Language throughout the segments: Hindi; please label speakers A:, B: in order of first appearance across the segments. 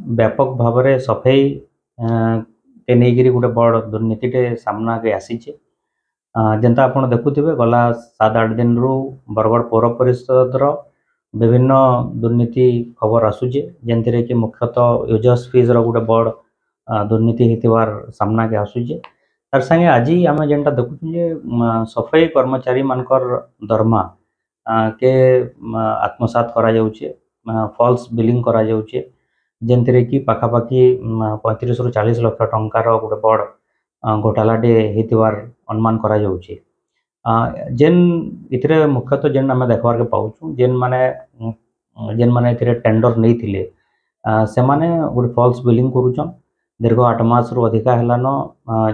A: व्यापक भाव में सफाई के नहीं गोटे बड़ दुर्नीतिटे सामना के आसी जेनता आप देखुवे गला 7-8 दिन रु बरगढ़ पौर परिषद विभिन्न दुर्नीति खबर आसूचे जेनथिरे कि मुख्यतः यूजर्स फीज गोटे बड़ दुर्नीति होतिबार सामना के आसूचे तार संगे आज आम जेनटा देखुँ जे सफाई कर्मचारी मानकर दरमा के आत्मसात करा जाउचे फॉल्स बिलिंग करा जाउचे जेनथिरे कि पाखापाखि 35 ରୁ 40 लाख टंकार गोटे बड़ घोटालाटे होतिबार अनुमान करा जाउचे जेन इतरे मुख्यतः जेन आम देखबार के पाऊँ जेन माने इतरे टेंडर नहीं थिले से माने गोटे फॉल्स बिलिंग करूछन दीर्घ 8 मास रु अधिका हेलान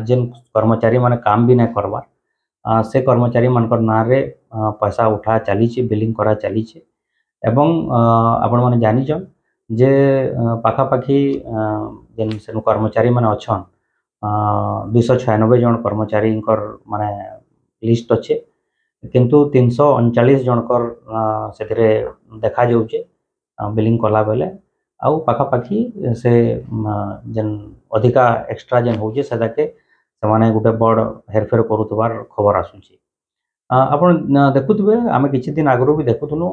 A: जेन कर्मचारी माने काम भी नहीं करवार से कर्मचारी मानकर ना रे पैसा उठा चली बिलिंग करा चली एवं आपण माने जानिछन जे पाखापाखि जेन सेनु कर्मचारी माने अछन 296 जन कर्मचारी माने लिस्ट अच्छे किंतु 339 जनकर से देखा जाउचे बिलिंग कला बेले आउ पाखापाखि से जेन अधिका एक्स्ट्रा जेन होचे सेदाके से माने गोटे बड़ हेरफेर करुतबार खबर आसूची आपण देखुवे आम किछि दिन आगु भी देखुथुनु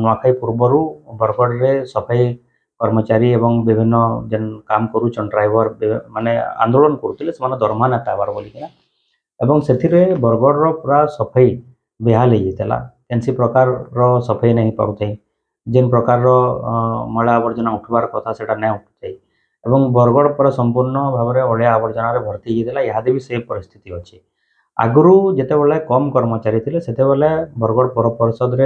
A: नुआखाई पूर्वर बरगढ़ रे सफाई कर्मचारी एवं विभिन्न जेन काम करूछन ड्राइवर माने आंदोलन करथिले से माने दरमा ना पाइबार बोलिकिना एवं से बरगढ़ पूरा सफाई बेहाल हो जाता कैंसी प्रकार सफाई नहीं पारे जेन प्रकार मैला आवर्जना उठवार कथा से नहीं उठुथे एवं बरगढ़ पूरा संपूर्ण भाव में अड़िया आवर्जना भर्ती होता इहादे भी से परिस्थिति अच्छी आगु जिते कम कर्मचारी थे से बरगढ़ पौर परिषद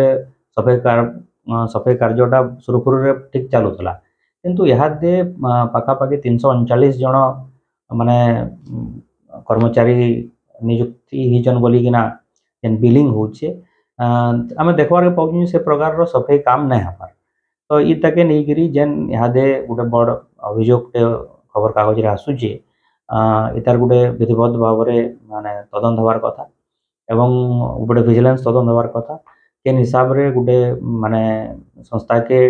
A: सफाई कार्यटा सुरखुरु ठीक चलूला किंतु इहादे पाखापाखि 339 जन माने कर्मचारी नियुक्ति हिजन बोलिकिना जेन बिलिंग होचे आम देखबार के पाऊँ से प्रकार सफाई काम नहीं हमार तो इतके नहीं जेन इहादे गोटे बड़ अभियोग खबर कागज आसूचे इतार गोटे विधिवत भाव में माने तदंत हबार कथा एवं गोटे विजिलेंस तदंत हबार कथा केन हिसाब रे गोटे माने संस्था के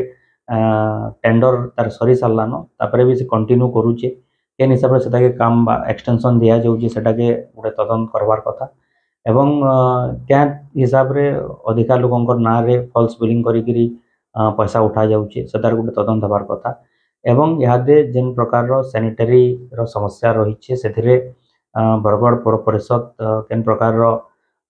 A: टेंडर तार सरी सारान तापर भी से कंटिन्यू करूचे केन हिसाब से काम एक्सटेंशन दिया जाउची सेटाके गोटे तदंत करवार कथा एवं क्या हिसाब रे अधिका लोकंकर ना रे फॉल्स बिलिंग करी पैसा उठा जाउची सेटार गोटे तदंत हबार कथा एवं इहादे जेन प्रकार सैनिटरी समस्या रही से बरगढ़ पौर परिषद केन प्रकार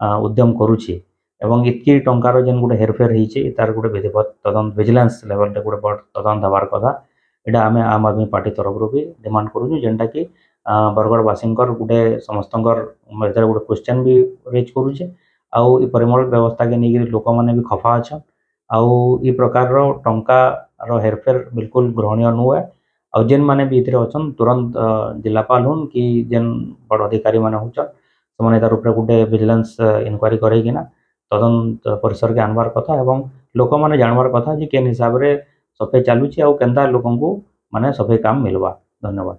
A: उद्यम करुची एवं इतकी टंकार जेन गोटे हेरफेर होती तार गोटे विधिवत तदंत विजिलेंस लेवल रे गोटे बड़ तदंत हबार कथा एटा आम आम आदमी पार्टी तरफ भी डिमांड करूँ जेनटा कि बरगढ़वासी गोटे समस्त गोटे क्वेश्चन भी रेज करुचे आउ परिमल व्यवस्था के नहीं लोक मैंने भी खफा अच्छा आउ ई प्रकार टंका हेरफेर बिल्कुल ग्रहणीय नुहे आउ जेन माने भी इतरे अछन तुरंत जिलापाल हुन कि जेन बड़ अधिकारी माने होचन से माने तार ऊपर गोटे विजिलेंस इंक्वारी करैकिना तदंत परिसर के आनबार कथा एवं लोक माने जानबार कथा जे केन हिसाब रे सफाई चालुची आउ केनता लोकंकु माने सफाई काम मिलवा। धन्यवाद।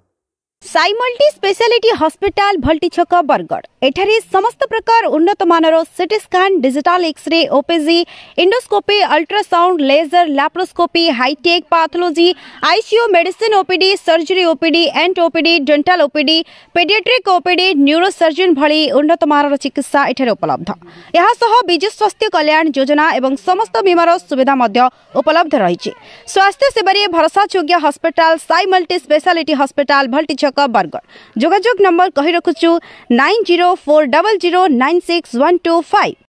B: साई मल्टी स्पेशलिटी हॉस्पिटल भल्टी छक बरगढ़ एठारे समस्त प्रकार उन्नत मानर CT scan digital x-ray OPG endoscopy ultrasound laser laparoscopy hi-tech pathology ICU medicine OPD surgery OPD ENT OPD dental OPD paediatric OPD neurosurgeon भली उन्नत मानर चिकित्सा एठारे उपलब्ध यहा सह बिजु स्वास्थ्य कल्याण योजना एवं समस्त बीमार सुविधा मध्य उपलब्ध रही स्वास्थ्य सेवारे भरोसा योग्य hospital Sai multi speciality hospital भल्टी बरगढ़ जोगाजोग नंबर कही रखुचु 9040096125।